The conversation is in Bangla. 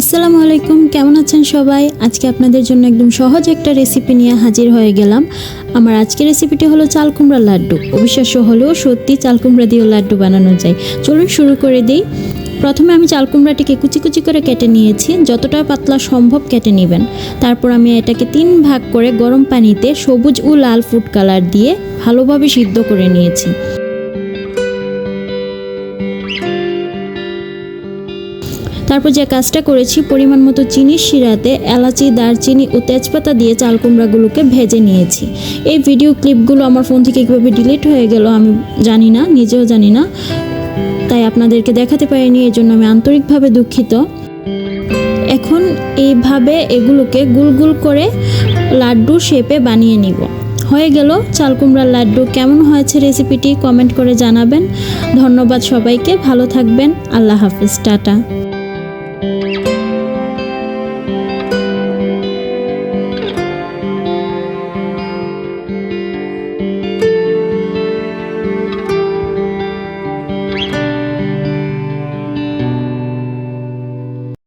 আসসালামু আলাইকুম, কেমন আছেন সবাই? আজকে আপনাদের জন্য একদম সহজ একটা রেসিপি নিয়ে হাজির হয়ে গেলাম। আমার আজকের রেসিপিটি হলো চাল কুমড়ার লাড্ডু। অবিশ্বাস্য হলেও সত্যি চাল কুমড়া দিয়েও লাড্ডু বানানো যায়। চলুন শুরু করে দিই। প্রথমে আমি চাল কুমড়াটিকে কুচি কুচি করে কেটে নিয়েছি, যতটা পাতলা সম্ভব কেটে নেবেন। তারপর আমি এটাকে 3 ভাগ করে গরম পানিতে সবুজ ও লাল ফুড কালার দিয়ে ভালোভাবে সিদ্ধ করে নিয়েছি। তারপর যে কাজটা করেছি, পরিমাণ মতো চিনির শিরাতে এলাচি, দারচিনি ও তেজপাতা দিয়ে চাল কুমড়াগুলোকে ভেজে নিয়েছি। এই ভিডিও ক্লিপগুলো আমার ফোন থেকে কীভাবে ডিলিট হয়ে গেল আমি জানি না, নিজেও জানি না, তাই আপনাদেরকে দেখাতে পারিনি, এই জন্য আমি আন্তরিকভাবে দুঃখিত। এখন এইভাবে এগুলোকে গুল গুল করে লাড্ডু শেপে বানিয়ে নিব। হয়ে গেল চাল কুমড়ার লাড্ডু। কেমন হয়েছে রেসিপিটি কমেন্ট করে জানাবেন। ধন্যবাদ সবাইকে, ভালো থাকবেন। আল্লাহ হাফেজ, টাটা।